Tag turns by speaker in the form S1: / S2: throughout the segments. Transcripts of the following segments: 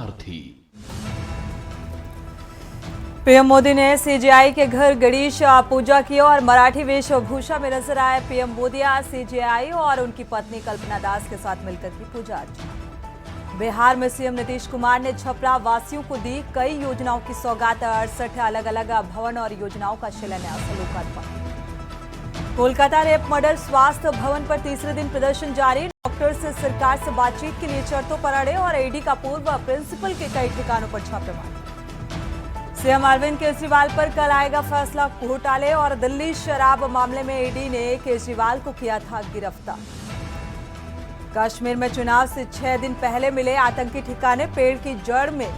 S1: सारथी।
S2: PM Modi ने CJI के घर गणेश पूजा की और मराठी वेशभूषा में नजर आए पीएम मोदी आज सीजेआई और उनकी पत्नी कल्पना दास के साथ मिलकर की पूजा अर्चना। बिहार में सीएम नीतीश कुमार ने छपरा वासियों को दी कई योजनाओं की सौगात। 68 अलग अलग भवन और योजनाओं का शिलान्यास लोकार्पण। कोलकाता रेप मर्डर स्वास्थ्य भवन पर तीसरे दिन प्रदर्शन जारी। डॉक्टर से सरकार से बातचीत के लिए शर्तों पर अड़े और ईडी का पूर्व प्रिंसिपल के कई ठिकानों पर छापेमारी। सीएम अरविंद केजरीवाल पर कल आएगा फैसला। घोटाले और दिल्ली शराब मामले में ईडी ने केजरीवाल को किया था गिरफ्तार। कश्मीर में चुनाव से 6 दिन पहले मिले आतंकी ठिकाने। पेड़ की जड़ में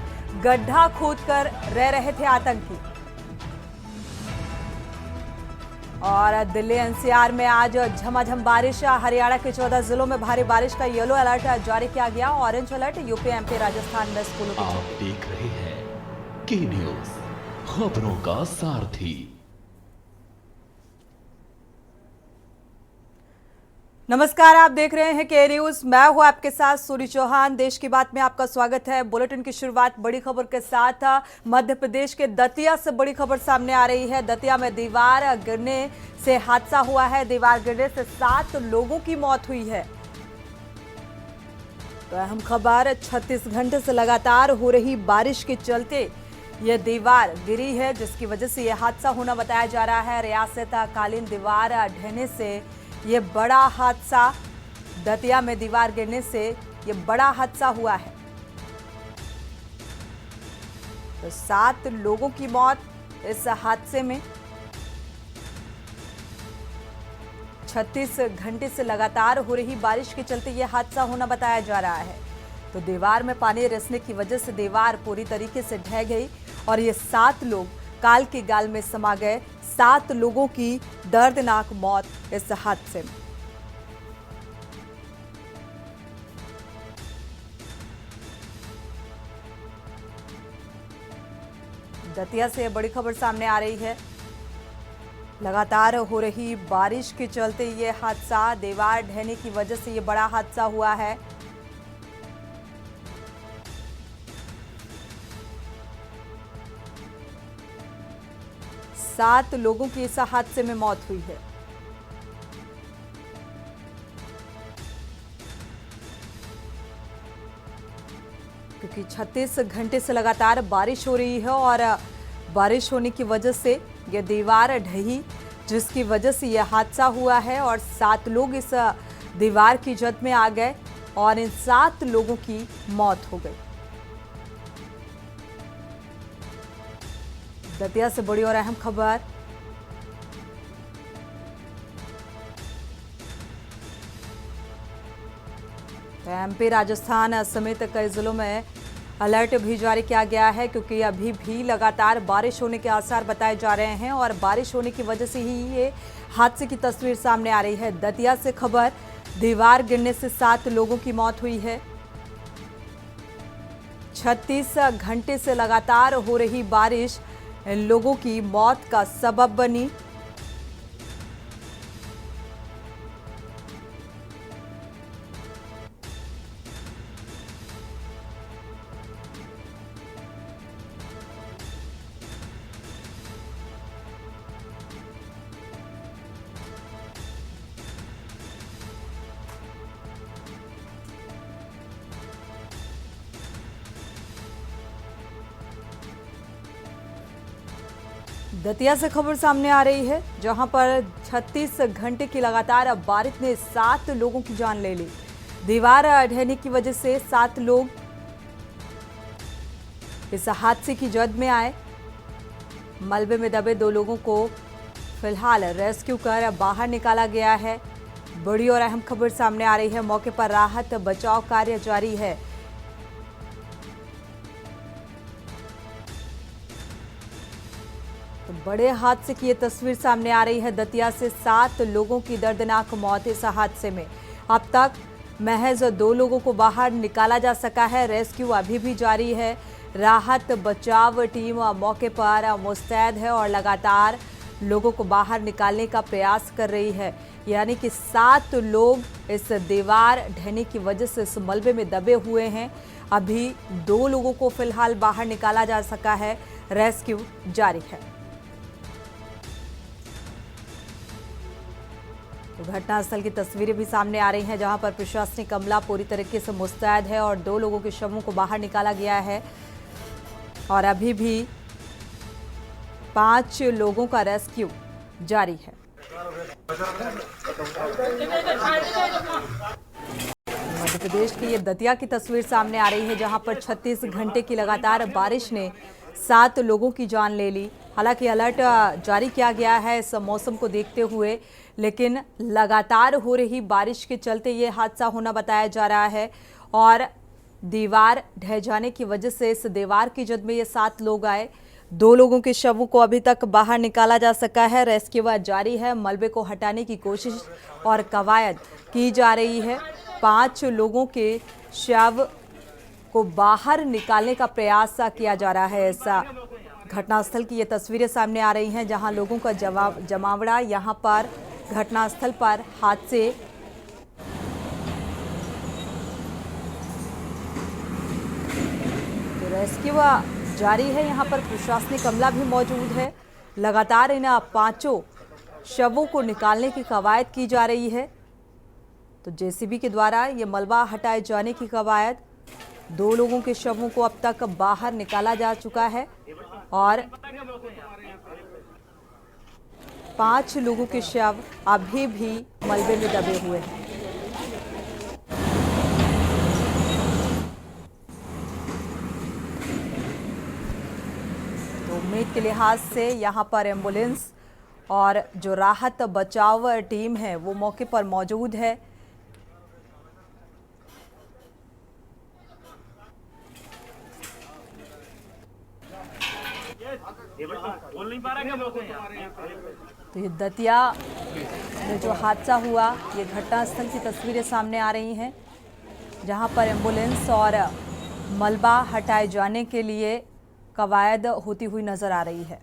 S2: गड्ढा खोदकर रह रहे थे आतंकी। और दिल्ली एनसीआर में आज झमाझम बारिश। हरियाणा के 14 जिलों में भारी बारिश का येलो अलर्ट जारी किया गया। Orange alert UP, MP, Rajasthan में स्कूलों की
S1: आप देख रहे हैं के न्यूज, खबरों का सारथी।
S2: नमस्कार, आप देख रहे हैं के न्यूज। मैं हूं आपके साथ सूरी चौहान। देश की बात में आपका स्वागत है। बुलेटिन की शुरुआत बड़ी खबर के साथ। मध्य प्रदेश के दतिया से बड़ी खबर सामने आ रही है। दतिया में दीवार गिरने से हादसा हुआ है। दीवार गिरने से 7 लोगों की मौत हुई है। तो अहम खबर, 36 घंटे से लगातार हो रही बारिश के चलते यह दीवार गिरी है, जिसकी वजह से यह हादसा होना बताया जा रहा है। रियासत कालीन दीवार ढहने से ये बड़ा हादसा, दतिया में दीवार गिरने से ये बड़ा हादसा हुआ है। तो 7 लोगों की मौत इस हादसे में। 36 घंटे से लगातार हो रही बारिश के चलते यह हादसा होना बताया जा रहा है। तो दीवार में पानी रिसने की वजह से दीवार पूरी तरीके से ढह गई और ये 7 लोग काल के गाल में समा गए। 7 लोगों की दर्दनाक मौत इस हादसे में। दतिया से बड़ी खबर सामने आ रही है। लगातार हो रही बारिश के चलते ये हादसा, दीवार ढहने की वजह से ये बड़ा हादसा हुआ है। सात लोगों की इस हादसे में मौत हुई है। क्योंकि 36 घंटे से लगातार बारिश हो रही है और बारिश होने की वजह से यह दीवार ढही, जिसकी वजह से यह हादसा हुआ है और 7 लोग इस दीवार की जद में आ गए और इन 7 लोगों की मौत हो गई। दतिया से बड़ी और अहम खबर, एमपी, राजस्थान समेत कई जिलों में अलर्ट भी जारी किया गया है, क्योंकि अभी भी लगातार बारिश होने के आसार बताए जा रहे हैं और बारिश होने की वजह से ही ये हादसे की तस्वीर सामने आ रही है। दतिया से खबर, दीवार गिरने से 7 लोगों की मौत हुई है। 36 घंटे से लगातार हो रही बारिश लोगों की मौत का सबब बनी। दतिया से खबर सामने आ रही है, जहां पर 36 घंटे की लगातार बारिश ने 7 लोगों की जान ले ली। दीवार ढहने की वजह से 7 लोग इस हादसे की जद में आए। मलबे में दबे 2 लोगों को फिलहाल रेस्क्यू कर बाहर निकाला गया है। बड़ी और अहम खबर सामने आ रही है। मौके पर राहत बचाव कार्य जारी है। तो बड़े हादसे की ये तस्वीर सामने आ रही है। दतिया से 7 लोगों की दर्दनाक मौत इस हादसे में। अब तक महज 2 लोगों को बाहर निकाला जा सका है। रेस्क्यू अभी भी जारी है। राहत बचाव टीम मौके पर मुस्तैद है और लगातार लोगों को बाहर निकालने का प्रयास कर रही है। यानी कि 7 लोग इस दीवार ढहने की वजह से इस मलबे में दबे हुए हैं। अभी 2 लोगों को फिलहाल बाहर निकाला जा सका है, रेस्क्यू जारी है। तो घटनास्थल की तस्वीरें भी सामने आ रही हैं, जहां पर प्रशासनिक अमला पूरी तरीके से मुस्तैद है और 2 लोगों के शवों को बाहर निकाला गया है और अभी भी 5 लोगों का रेस्क्यू जारी है। मध्य प्रदेश की ये दतिया की तस्वीर सामने आ रही है, जहां पर 36 घंटे की लगातार बारिश ने 7 लोगों की जान ले ली। हालांकि अलर्ट जारी किया गया है इस मौसम को देखते हुए, लेकिन लगातार हो रही बारिश के चलते ये हादसा होना बताया जा रहा है और दीवार ढह जाने की वजह से इस दीवार की जद में ये 7 लोग आए। 2 लोगों के शवों को अभी तक बाहर निकाला जा सका है, रेस्क्यू जारी है। मलबे को हटाने की कोशिश और कवायद की जा रही है। 5 लोगों के शव को बाहर निकालने का प्रयास किया जा रहा है। ऐसा घटनास्थल की ये तस्वीरें सामने आ रही हैं, जहां लोगों का जमावड़ा यहां पर घटनास्थल पर हादसे तो रेस्क्यू जारी है। यहां पर प्रशासनिक अमला भी मौजूद है। लगातार इन 5 शवों को निकालने की कवायद की जा रही है। तो जेसीबी के द्वारा ये मलबा हटाए जाने की कवायद। 2 लोगों के शवों को अब तक बाहर निकाला जा चुका है और 5 लोगों के शव अभी भी मलबे में दबे हुए हैं। तो उम्मीद के लिहाज से यहां पर एम्बुलेंस और जो राहत बचाव टीम है वो मौके पर मौजूद है। तो ये दतिया में जो हादसा हुआ, ये घटनास्थल की तस्वीरें सामने आ रही हैं, जहां पर एम्बुलेंस और मलबा हटाए जाने के लिए कवायद होती हुई नजर आ रही है।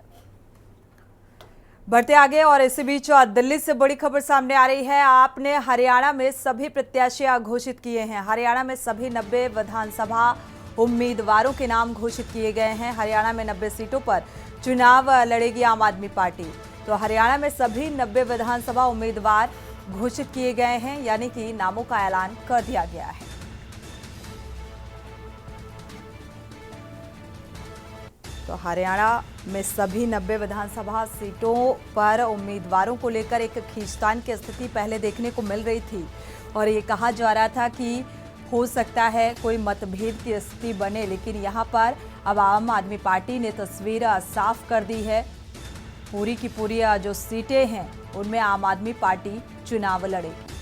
S2: बढ़ते आगे और इसी बीच दिल्ली से बड़ी खबर सामने आ रही है। आपने हरियाणा में सभी प्रत्याशी घोषित किए हैं। हरियाणा में सभी 90 विधानसभा उम्मीदवारों के नाम घोषित किए गए हैं। हरियाणा में 90 सीटों पर चुनाव लड़ेगी आम आदमी पार्टी। तो हरियाणा में सभी 90 विधानसभा उम्मीदवार घोषित किए गए हैं, यानी कि नामों का ऐलान कर दिया गया है। तो हरियाणा में सभी 90 विधानसभा सीटों पर उम्मीदवारों को लेकर एक खींचतान की स्थिति पहले देखने को मिल रही थी और ये कहा जा रहा था कि हो सकता है कोई मतभेद की स्थिति बने, लेकिन यहाँ पर अब आम आदमी पार्टी ने तस्वीर साफ कर दी है। पूरी की पूरी जो सीटें हैं उनमें आम आदमी पार्टी चुनाव लड़ेगी।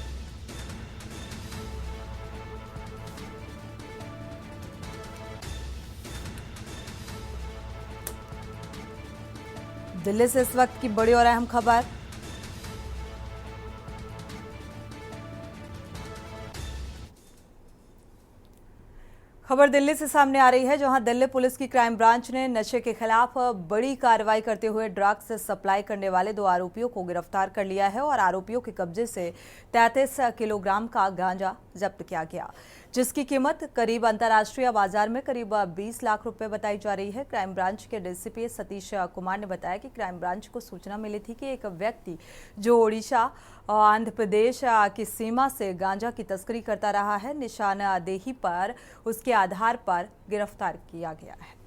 S2: दिल्ली से इस वक्त की बड़ी और अहम खबर। खबर दिल्ली से सामने आ रही है, जहां दिल्ली पुलिस की क्राइम ब्रांच ने नशे के खिलाफ बड़ी कार्रवाई करते हुए ड्रग्स सप्लाई करने वाले 2 आरोपियों को गिरफ्तार कर लिया है और आरोपियों के कब्जे से 33 किलोग्राम का गांजा जब्त किया गया, जिसकी कीमत करीब अंतर्राष्ट्रीय बाजार में करीब 20 लाख रुपए बताई जा रही है। क्राइम ब्रांच के डीसीपी सतीश कुमार ने बताया कि क्राइम ब्रांच को सूचना मिली थी कि एक व्यक्ति जो ओडिशा और आंध्र प्रदेश की सीमा से गांजा की तस्करी करता रहा है, निशानदेही पर उसके आधार पर गिरफ्तार किया गया है।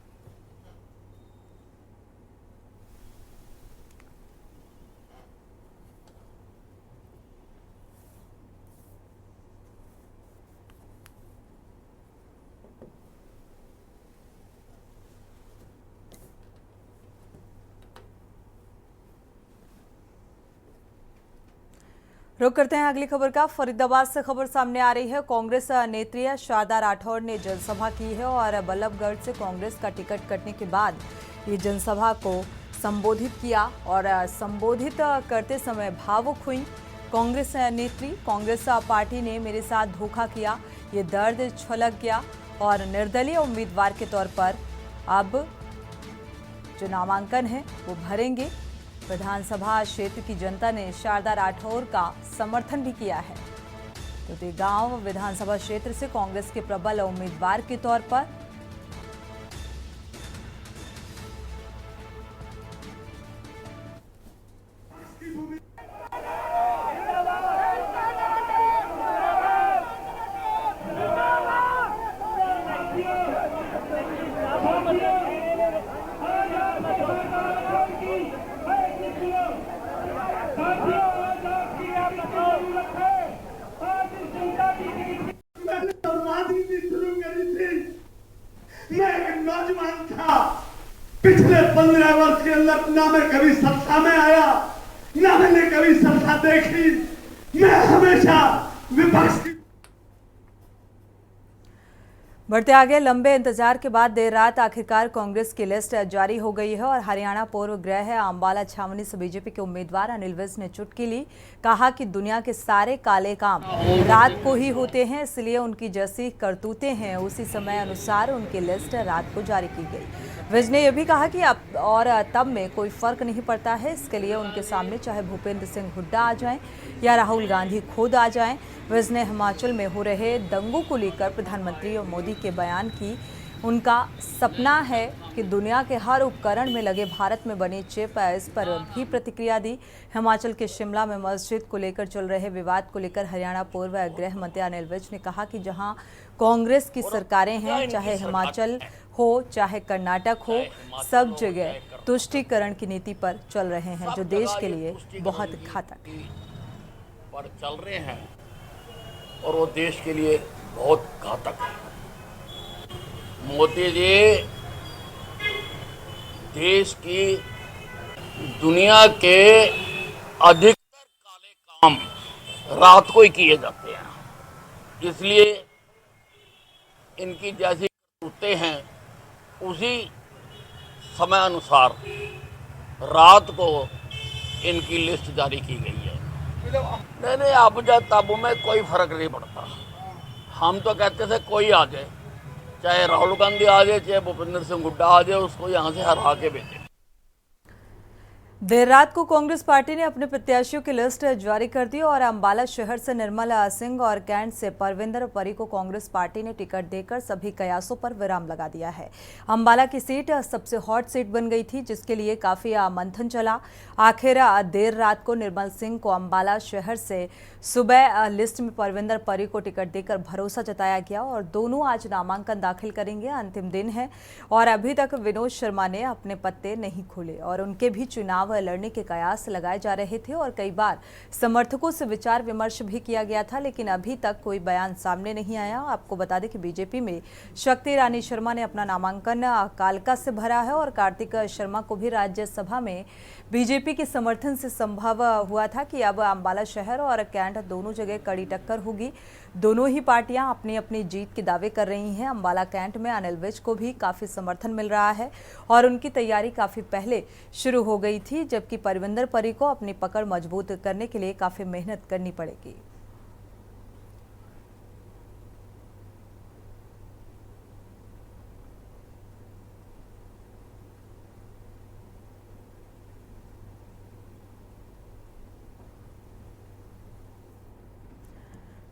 S2: रुक करते हैं अगली खबर का। फरीदाबाद से खबर सामने आ रही है। कांग्रेस नेत्री शारदा राठौर ने जनसभा की है और बल्लभगढ़ से कांग्रेस का टिकट कटने के बाद ये जनसभा को संबोधित किया और संबोधित करते समय भावुक हुई। कांग्रेस नेत्री, कांग्रेस पार्टी ने मेरे साथ धोखा किया, ये दर्द छलक गया और निर्दलीय उम्मीदवार के तौर पर अब जो नामांकन है वो भरेंगे। विधानसभा क्षेत्र की जनता ने शारदा राठौर का समर्थन भी किया है। तो देगांव विधानसभा क्षेत्र से कांग्रेस के प्रबल उम्मीदवार के तौर पर
S3: मैं एक नौजवान था। पिछले 15 वर्ष के अंदर ना मैं कभी संस्था में आया, ना मैंने कभी संस्था देखी। मैं हमेशा विपक्ष की।
S2: बढ़ते आगे, लंबे इंतजार के बाद देर रात आखिरकार कांग्रेस की लिस्ट जारी हो गई है और हरियाणा पूर्व गृह अंबाला छावनी से बीजेपी के उम्मीदवार अनिल विज ने चुटकी ली। कहा कि दुनिया के सारे काले काम रात को ही होते हैं, इसलिए उनकी जैसी करतूतें हैं उसी समय अनुसार उनकी लिस्ट रात को जारी की गई। विज ने यह भी कहा कि अब और तब में कोई फर्क नहीं पड़ता है, इसके लिए उनके सामने चाहे भूपेंद्र सिंह हुड्डा आ जाएं या राहुल गांधी खुद आ जाएं। विज ने हिमाचल में हो रहे दंगों को लेकर प्रधानमंत्री और मोदी के बयान की उनका सपना है कि दुनिया के हर उपकरण में लगे भारत में बनी चिप है, इस पर भी प्रतिक्रिया दी। हिमाचल के शिमला में मस्जिद को लेकर चल रहे विवाद को लेकर हरियाणा पूर्व गृह मंत्री अनिल विज ने कहा कि जहां कांग्रेस की सरकारें हैं, चाहे हिमाचल हो चाहे कर्नाटक हो, सब जगह तुष्टीकरण की नीति पर चल रहे हैं जो देश के लिए बहुत घातक है।
S4: पर चल रहे हैं और वो देश के लिए बहुत घातक है। मोदी जी देश की दुनिया के अधिकतर काले काम रात को ही किए जाते हैं, इसलिए इनकी जैसी करतूतें हैं उसी समय अनुसार रात को इनकी लिस्ट जारी की गई है। नहीं, अब तब में कोई फर्क नहीं पड़ता। हम तो कहते थे कोई आ जाए, चाहे राहुल गांधी आ जाए चाहे भूपेंद्र सिंह हुड्डा आ जाए, उसको यहाँ से हरा के भेजे।
S2: देर रात को कांग्रेस पार्टी ने अपने प्रत्याशियों की लिस्ट जारी कर दी और अंबाला शहर से निर्मल सिंह और कैंट से परविंदर परी को कांग्रेस पार्टी ने टिकट देकर सभी कयासों पर विराम लगा दिया है। अंबाला की सीट सबसे हॉट सीट बन गई थी, जिसके लिए काफी मंथन चला। आखिर देर रात को निर्मल सिंह को अंबाला शहर से सुबह लिस्ट में परविंदर परी को टिकट देकर भरोसा जताया गया और दोनों आज नामांकन दाखिल करेंगे। अंतिम दिन है और अभी तक विनोद शर्मा ने अपने पत्ते नहीं खोले और उनके भी चुनाव लड़ने के कयास लगाए जा रहे थे और कई बार समर्थकों से विचार विमर्श भी किया गया था, लेकिन अभी तक कोई बयान सामने नहीं आया। आपको बता दें कि बीजेपी में शक्ति रानी शर्मा ने अपना नामांकन कालका से भरा है और कार्तिक शर्मा को भी राज्यसभा में बीजेपी के समर्थन से संभव हुआ था कि अब अंबाला शहर और कैंट दोनों जगह कड़ी टक्कर होगी। दोनों ही पार्टियां अपनी अपनी जीत के दावे कर रही हैं। अंबाला कैंट में अनिल विज को भी काफी समर्थन मिल रहा है और उनकी तैयारी काफी पहले शुरू हो गई थी, जबकि परविंदर परी को अपनी पकड़ मजबूत करने के लिए काफी मेहनत करनी पड़ेगी।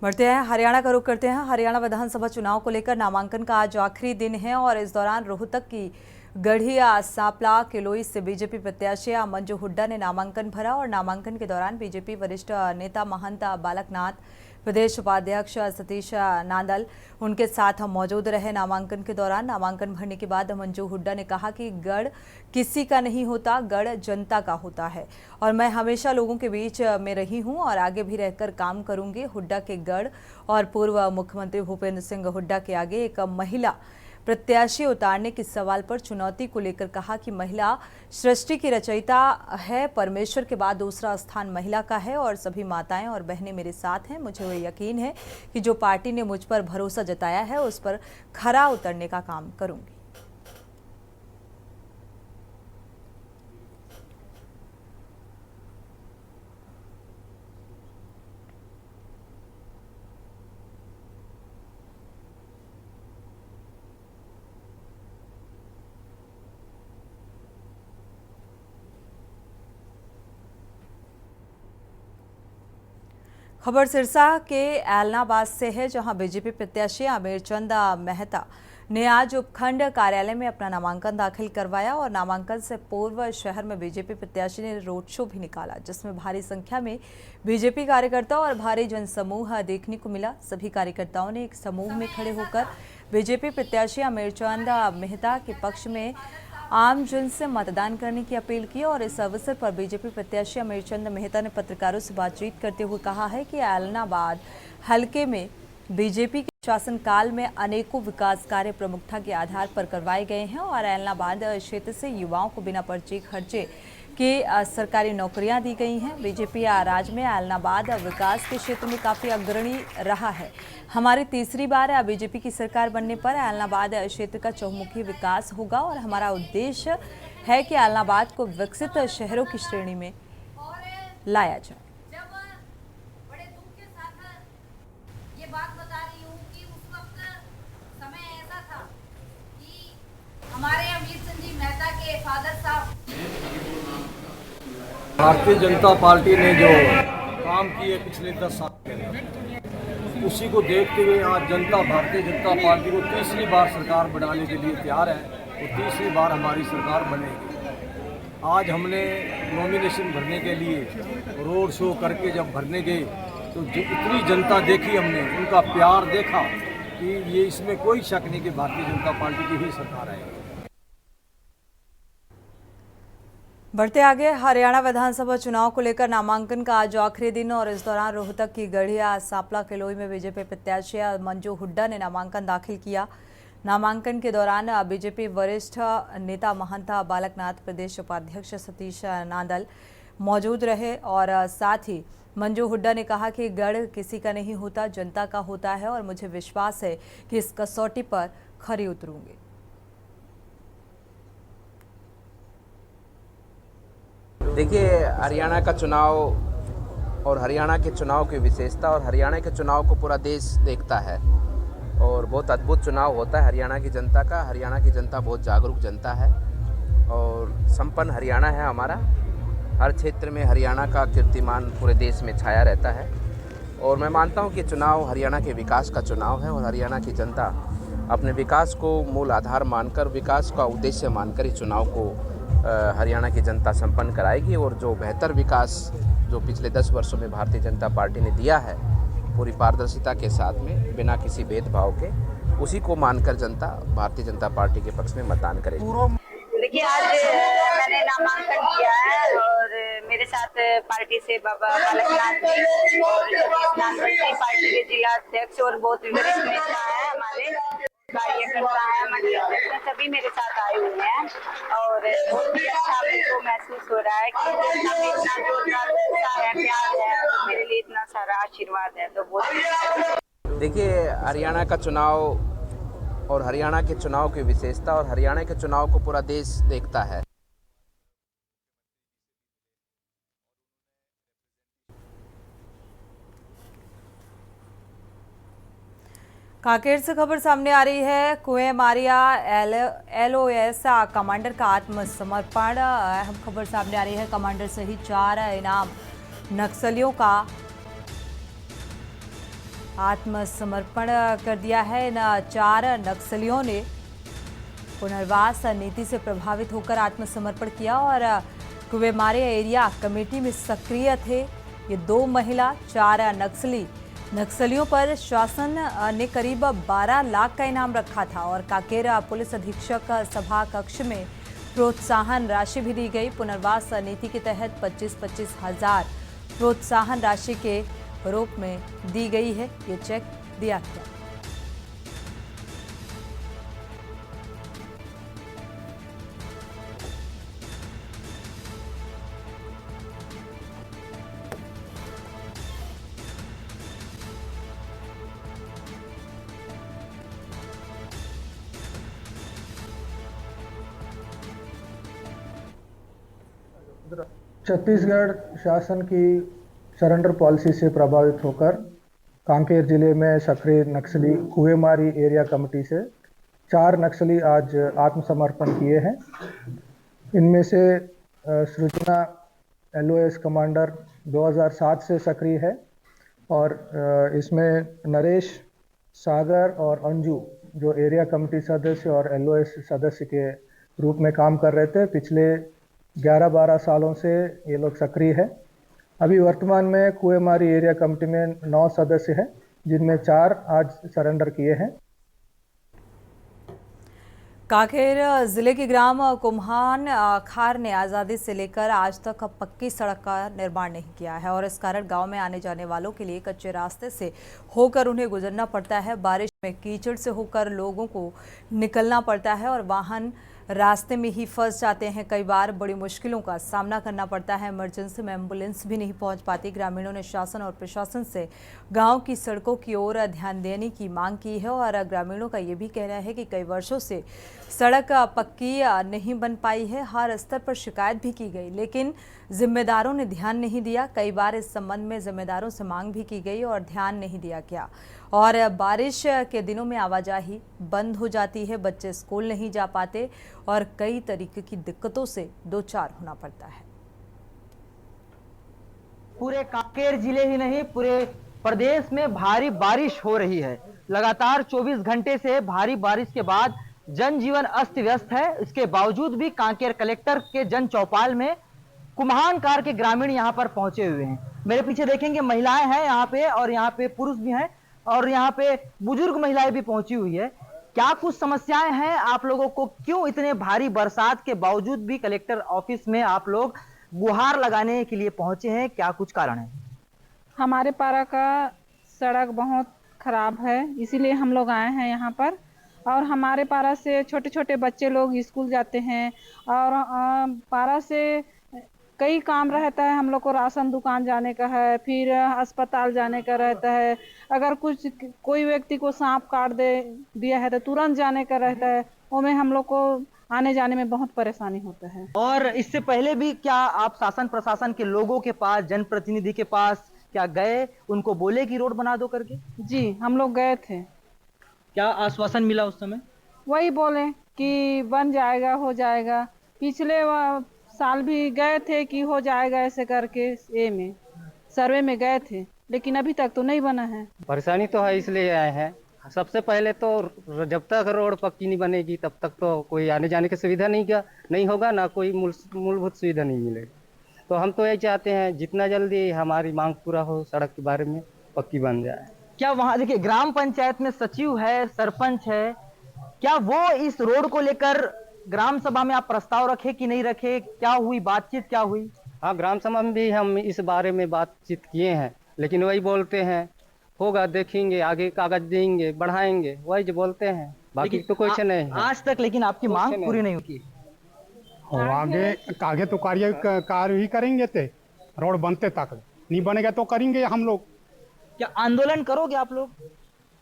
S2: बढ़ते हैं, हरियाणा का रुख करते हैं। हरियाणा विधानसभा चुनाव को लेकर नामांकन का आज आखिरी दिन है और इस दौरान रोहतक की गढ़िया सांपला किलोई से बीजेपी प्रत्याशी मंजू हुड्डा ने नामांकन भरा और नामांकन के दौरान बीजेपी वरिष्ठ नेता महंत बालकनाथ, प्रदेश उपाध्यक्ष सतीश नांदल उनके साथ मौजूद रहे। नामांकन के दौरान नामांकन भरने के बाद मंजू हुड्डा ने कहा कि गढ़ किसी का नहीं होता, गढ़ जनता का होता है और मैं हमेशा लोगों के बीच में रही हूं और आगे भी रहकर काम करूंगी। हुड्डा के गढ़ और पूर्व मुख्यमंत्री भूपेंद्र सिंह हुड्डा के आगे एक महिला प्रत्याशी उतारने के सवाल पर चुनौती को लेकर कहा कि महिला सृष्टि की रचयिता है, परमेश्वर के बाद दूसरा स्थान महिला का है और सभी माताएं और बहनें मेरे साथ हैं। मुझे वो यकीन है कि जो पार्टी ने मुझ पर भरोसा जताया है उस पर खरा उतरने का काम करूंगी। खबर सिरसा के ऐलनाबाद से है, जहां बीजेपी प्रत्याशी आमिरचंद मेहता ने आज उपखंड कार्यालय में अपना नामांकन दाखिल करवाया और नामांकन से पूर्व शहर में बीजेपी प्रत्याशी ने रोड शो भी निकाला, जिसमें भारी संख्या में बीजेपी कार्यकर्ता और भारी जनसमूह देखने को मिला। सभी कार्यकर्ताओं ने एक समूह में खड़े होकर बीजेपी प्रत्याशी आमिरचंद मेहता के पक्ष में आम जन से मतदान करने की अपील की और इस अवसर पर बीजेपी प्रत्याशी आमिरचंद मेहता ने पत्रकारों से बातचीत करते हुए कहा है कि ऐलनाबाद हलके में बीजेपी के शासनकाल में अनेकों विकास कार्य प्रमुखता के आधार पर करवाए गए हैं और ऐलनाबाद क्षेत्र से युवाओं को बिना पर्ची खर्चे के सरकारी नौकरियां दी गई हैं। बीजेपी राज्य में ऐलनाबाद विकास के क्षेत्र में काफ़ी अग्रणी रहा है। हमारी तीसरी बार बीजेपी की सरकार बनने पर ऐलनाबाद क्षेत्र का चहुमुखी विकास होगा और हमारा उद्देश्य है कि ऐलनाबाद को विकसित शहरों की श्रेणी में लाया जाए।
S5: बड़े दुख के साथ ये बात बता रही हूँ कि उस वक्त समय ऐसा था कि हमारे आमिरचंद जी मेहता के फादर साहब
S6: भारतीय जनता पार्टी ने जो काम किए पिछले 10 साल के अंदर, उसी को देखते हुए आज जनता भारतीय जनता पार्टी को तीसरी बार सरकार बनाने के लिए तैयार है और तीसरी बार हमारी सरकार बनेगी। आज हमने नॉमिनेशन भरने के लिए रोड शो करके जब भरने गए तो इतनी जनता देखी हमने, उनका प्यार देखा कि ये इसमें कोई शक नहीं कि भारतीय जनता पार्टी की ही सरकार आएगी।
S2: बढ़ते आगे, हरियाणा विधानसभा चुनाव को लेकर नामांकन का आज आखिरी दिन और इस दौरान रोहतक की गढ़िया सांपला किलोई में बीजेपी प्रत्याशी मंजू हुड्डा ने नामांकन दाखिल किया। नामांकन के दौरान बीजेपी वरिष्ठ नेता महंता बालकनाथ, प्रदेश उपाध्यक्ष सतीश नांदल मौजूद रहे और साथ ही मंजू हुड्डा ने कहा कि गढ़ किसी का नहीं होता, जनता का होता है और मुझे विश्वास है कि इस कसौटी पर खरी उतरूंगी।
S7: देखिए, हरियाणा का चुनाव और हरियाणा के चुनाव की विशेषता और हरियाणा के चुनाव को पूरा देश देखता है और बहुत अद्भुत चुनाव होता है हरियाणा की जनता का। हरियाणा की जनता बहुत जागरूक जनता है और संपन्न हरियाणा है हमारा। हर क्षेत्र में हरियाणा का कीर्तिमान पूरे देश में छाया रहता है और मैं मानता हूं कि चुनाव हरियाणा के विकास का चुनाव है और हरियाणा की जनता अपने विकास को मूल आधार मानकर, विकास का उद्देश्य मानकर इस चुनाव को हरियाणा की जनता संपन्न कराएगी और जो बेहतर विकास जो पिछले 10 वर्षों में भारतीय जनता पार्टी ने दिया है पूरी पारदर्शिता के साथ में, बिना किसी भेदभाव के, उसी को मानकर जनता भारतीय जनता पार्टी के पक्ष में मतदान करेगी।
S5: देखिए, आज मैंने नामांकन किया है और मेरे साथ पार्टी से बाबा बालकनाथ जी और सतीश नांदल जी, पार्टी के जिला अध्यक्ष और बहुत वरिष्ठ नेता है, हमारे कार्यकर्ता है, मंडल अध्यक्ष, सभी मेरे साथ आए हुए हैं और बहुत ही अच्छा मुझको महसूस हो रहा है कि जनता में इतना जोरदार उत्साह है, प्यार है, तो मेरे लिए इतना सारा आशीर्वाद है, तो बहुत।
S7: देखिए, हरियाणा का चुनाव और हरियाणा के चुनाव की विशेषता और हरियाणा के चुनाव को पूरा देश देखता है।
S2: कांकेर से खबर सामने आ रही है। कुएं मारिया LOS कमांडर का आत्मसमर्पण। अहम खबर सामने आ रही है। कमांडर सहित 4 इनाम नक्सलियों का आत्मसमर्पण कर दिया है। इन 4 नक्सलियों ने पुनर्वास नीति से प्रभावित होकर आत्मसमर्पण किया और कुएमारिया एरिया कमेटी में सक्रिय थे। ये 2 महिला, 4 नक्सलियों पर शासन ने करीब 12 लाख का इनाम रखा था और कांकेर पुलिस अधीक्षक सभा कक्ष में प्रोत्साहन राशि भी दी गई। पुनर्वास नीति के तहत 25-25 हजार प्रोत्साहन राशि के रूप में दी गई है। ये चेक दिया गया।
S8: छत्तीसगढ़ शासन की सरेंडर पॉलिसी से प्रभावित होकर कांकेर जिले में सक्रिय नक्सली कुएमारी एरिया कमेटी से 4 नक्सली आज आत्मसमर्पण किए हैं। इनमें से सृजना LOS कमांडर 2007 से सक्रिय है और इसमें नरेश, सागर और अंजू जो एरिया कमेटी सदस्य और LOS सदस्य के रूप में काम कर रहे थे। पिछले 11-12 सालों से ये लोग सक्रिय है। अभी वर्तमान में कुएमारी एरिया कमेटी में 9 सदस्य हैं, जिनमें 4 आज सरेंडर किए हैं।
S2: कांकेर जिले के ग्राम कुम्हान खार ने आज़ादी से लेकर आज तक पक्की सड़क का निर्माण नहीं किया है और इस कारण गांव में आने जाने वालों के लिए कच्चे रास्ते से होकर उन्हें गुजरना पड़ता है। बारिश में कीचड़ से होकर लोगों को निकलना पड़ता है और वाहन रास्ते में ही फंस जाते हैं। कई बार बड़ी मुश्किलों का सामना करना पड़ता है। इमरजेंसी में एम्बुलेंस भी नहीं पहुंच पाती। ग्रामीणों ने शासन और प्रशासन से गांव की सड़कों की ओर ध्यान देने की मांग की है और ग्रामीणों का ये भी कहना है कि कई वर्षों से सड़क पक्की नहीं बन पाई है। हर स्तर पर शिकायत भी की गई, लेकिन जिम्मेदारों ने ध्यान नहीं दिया। कई बार इस संबंध में जिम्मेदारों से मांग भी की गई और ध्यान नहीं दिया गया और बारिश के दिनों में आवाजाही बंद हो जाती है। बच्चे स्कूल नहीं जा पाते और कई तरीके की दिक्कतों से दो चार होना पड़ता है।
S9: पूरे कांकेर जिले ही नहीं, पूरे प्रदेश में भारी बारिश हो रही है। लगातार 24 घंटे से भारी बारिश के बाद जनजीवन अस्त व्यस्त है। इसके बावजूद भी कांकेर कलेक्टर के जन चौपाल में कुम्हान कार के ग्रामीण यहाँ पर पहुंचे हुए हैं। मेरे पीछे देखेंगे महिलाएं हैं यहाँ पे और यहाँ पे पुरुष भी हैं और यहाँ पे बुजुर्ग महिलाएं भी पहुंची हुई है। क्या कुछ समस्याएं हैं आप लोगों को? क्यों इतने भारी बरसात के बावजूद भी कलेक्टर ऑफिस में आप लोग गुहार लगाने के लिए पहुंचे हैं? क्या कुछ कारण है?
S10: हमारे पारा का सड़क बहुत खराब है, इसीलिए हम लोग आए हैं यहाँ पर। और हमारे पारा से छोटे छोटे बच्चे लोग स्कूल जाते हैं और पारा से कई काम रहता है। हम लोग को राशन दुकान जाने का है, फिर अस्पताल जाने का रहता है। अगर कोई व्यक्ति को सांप काट दिया है तो तुरंत जाने का रहता है। उसमें हम लोग को आने जाने में बहुत परेशानी होता है।
S9: और इससे पहले भी क्या आप शासन प्रशासन के लोगों के पास, जनप्रतिनिधि के पास क्या गए, उनको बोले कि रोड बना दो करके?
S10: जी, हम लोग गए थे।
S9: क्या आश्वासन मिला उस समय?
S10: वही बोले कि बन जाएगा, हो जाएगा। पिछले साल भी गए थे कि हो जाएगा ऐसे करके, सर्वे में गए थे, लेकिन अभी तक तो नहीं बना है।
S11: परेशानी तो है, इसलिए आए हैं। सबसे पहले तो जब तक रोड पक्की नहीं बनेगी तब तक तो कोई आने जाने की सुविधा नहीं होगा, ना कोई मूलभूत सुविधा नहीं मिलेगी। तो हम तो यही चाहते हैं जितना जल्दी हमारी मांग पूरा हो, सड़क के बारे में पक्की बन जाए।
S9: क्या वहाँ देखिए ग्राम पंचायत में सचिव है, सरपंच है, क्या वो इस रोड को लेकर ग्राम सभा में आप प्रस्ताव रखे कि नहीं रखे? क्या हुई बातचीत, क्या हुई?
S11: हाँ, ग्राम सभा में भी हम इस बारे में बातचीत किए हैं, लेकिन वही बोलते हैं होगा, देखेंगे, आगे कागज देंगे, बढ़ाएंगे, वही जो बोलते हैं, बाकी तो कुछ नहीं है
S9: आज तक। लेकिन आपकी मांग पूरी नहीं हुई।
S12: आगे तो कार्य ही करेंगे, थे रोड बनते तक नहीं बनेगा तो करेंगे हम लोग।
S9: क्या आंदोलन करोगे आप लोग?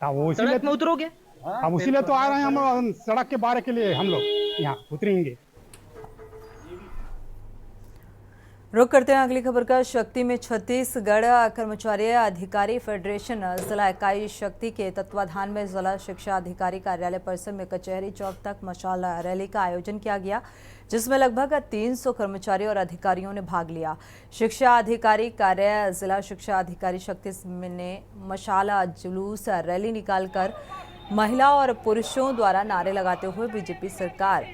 S12: वो
S9: सड़क में उतरोगे?
S12: अब उसीलिए तो आ रहे हैं हम, सड़क के बारे के लिए हम लोग यहाँ उतरेंगे।
S2: रुक करते हैं अगली खबर का। शक्ति में छत्तीसगढ़ कर्मचारी अधिकारी फेडरेशन जिला इकाई शक्ति के तत्वाधान में जिला शिक्षा अधिकारी कार्यालय परिसर में कचहरी चौक तक मशाल रैली का आयोजन किया गया, जिसमें लगभग 300 कर्मचारी और अधिकारियों ने भाग लिया। शिक्षा अधिकारी कार्य जिला शिक्षा अधिकारी शक्ति ने मशाल जुलूस रैली निकालकर महिला और पुरुषों द्वारा नारे लगाते हुए बीजेपी सरकार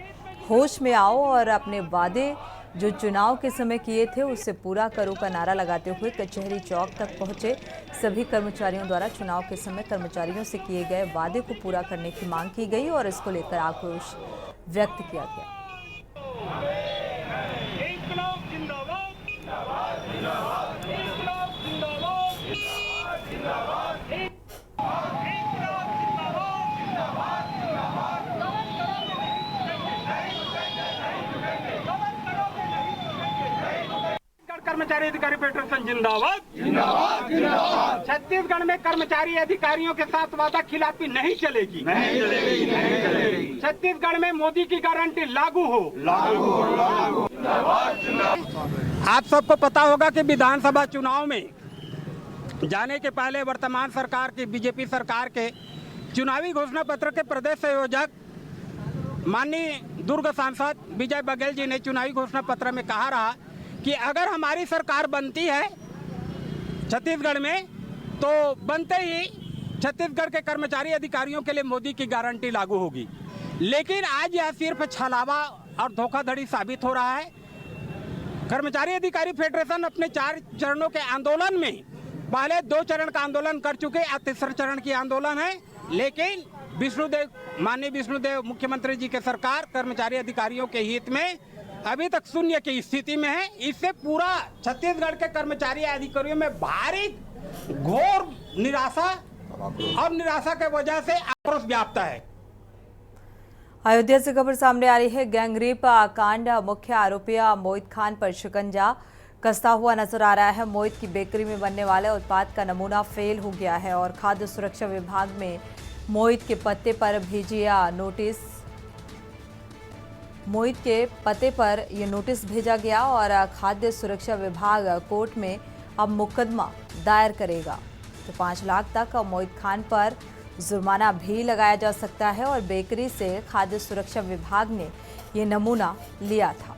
S2: होश में आओ और अपने वादे जो चुनाव के समय किए थे उससे पूरा करो का नारा लगाते हुए कचहरी चौक तक पहुंचे। सभी कर्मचारियों द्वारा चुनाव के समय कर्मचारियों से किए गए वादे को पूरा करने की मांग की गई और इसको लेकर आक्रोश व्यक्त किया गया।
S13: कर्मचारी अधिकारी फेडरेशन जिंदाबाद जिंदाबाद जिंदाबाद। छत्तीसगढ़ में कर्मचारी अधिकारियों के साथ वादा खिलाफी नहीं चलेगी, नहीं चलेगी, नहीं चलेगी। छत्तीसगढ़ में मोदी की गारंटी लागू हो, लागू हो, लागू। आप सबको पता होगा कि विधानसभा चुनाव में जाने के पहले वर्तमान सरकार की, बीजेपी सरकार के चुनावी घोषणा पत्र के प्रदेश संयोजक माननीय दुर्ग सांसद विजय बघेल जी ने चुनावी घोषणा पत्र में कहा रहा कि अगर हमारी सरकार बनती है छत्तीसगढ़ में तो बनते ही छत्तीसगढ़ के कर्मचारी अधिकारियों के लिए मोदी की गारंटी लागू होगी। लेकिन आज यह सिर्फ छलावा और धोखाधड़ी साबित हो रहा है। कर्मचारी अधिकारी फेडरेशन अपने 4 चरणों के आंदोलन में पहले 2 चरण का आंदोलन कर चुके, अब 3रे चरण की आंदोलन है। लेकिन माननीय विष्णुदेव मुख्यमंत्री जी के सरकार कर्मचारी अधिकारियों के हित में अभी तक शून्य की स्थिति में है। इससे पूरा छत्तीसगढ़ के कर्मचारी अधिकारियों में भारी घोर निराशा और निराशा के वजह से आक्रोश व्याप्त है।
S2: अयोध्या से खबर सामने आ रही है। गैंगरेप कांड मुख्य आरोपी मोहित खान पर शिकंजा कसता हुआ नजर आ रहा है। मोहित की बेकरी में बनने वाले उत्पाद का नमूना फेल हो गया है और खाद्य सुरक्षा विभाग में मोहित के पते पर नोटिस भेजा गया और खाद्य सुरक्षा विभाग कोर्ट में अब मुकदमा दायर करेगा। तो 5 लाख तक मोहित खान पर जुर्माना भी लगाया जा सकता है और बेकरी से खाद्य सुरक्षा विभाग ने ये नमूना लिया था।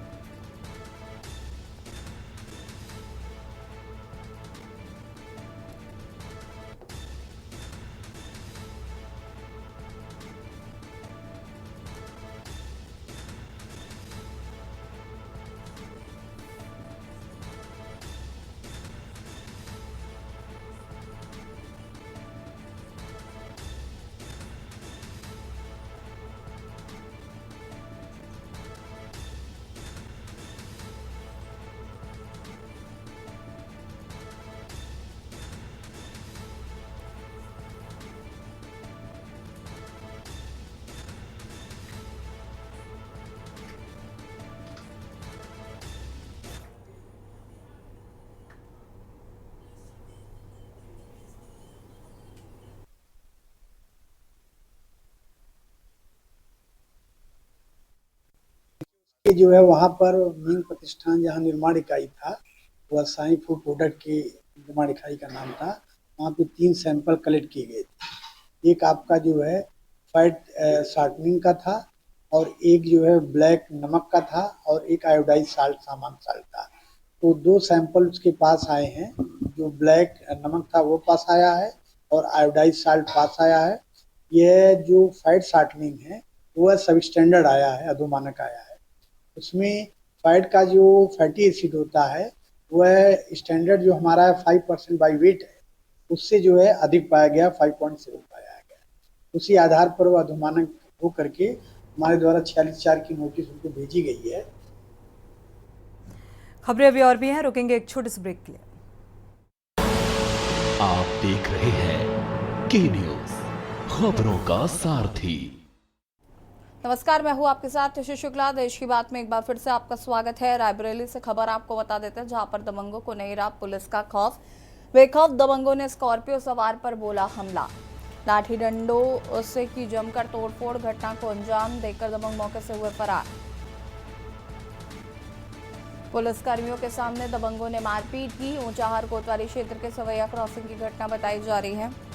S14: जो है वहाँ पर मेन प्रतिष्ठान जहाँ निर्माण इकाई था वह साई फूड प्रोडक्ट की निर्माण इकाई का नाम था। वहाँ पे 3 सैंपल कलेक्ट किए गए थे। एक आपका जो है फैट शार्टनिंग का था और एक जो है ब्लैक नमक का था और एक आयोडाइज साल्ट सामान साल्ट था। तो 2 सैंपल उसके पास आए हैं। जो ब्लैक नमक था वो पास आया है और आयोडाइज साल्ट पास आया है। यह जो फैट शार्टनिंग है वह सब स्टैंडर्ड आया है, अधोमानक आया है। उसमें फैट का जो फैटी एसिड होता है वह स्टैंडर्ड जो हमारा 5% बाई वेट है उससे जो है अधिक पाया गया, 5.7 पाया गया। उसी आधार पर वह अधोमानक हो करके हमारे द्वारा 46(4) की नोटिस उनको भेजी गई है।
S2: खबरें अभी और भी हैं, रुकेंगे एक छोटे से ब्रेक के लिए।
S1: आप देख रहे हैं के न्यूज, खबरों का सारथी।
S15: नमस्कार, मैं हूं आपके साथ यशु शुक्ला। देश की बात में एक बार फिर से आपका स्वागत है। रायबरेली से खबर आपको बता देते हैं, जहां पर दबंगों को नहीं रहा पुलिस का खौफ। बेखौफ दबंगों ने स्कॉर्पियो सवार पर बोला हमला। लाठी डंडों से की जमकर तोड़फोड़, घटना को अंजाम देकर दबंग मौके से हुए फरार। पुलिसकर्मियों के सामने दबंगों ने मारपीट की। ऊंचाहार कोतवाली क्षेत्र के सवैया क्रॉसिंग की घटना बताई जा रही है।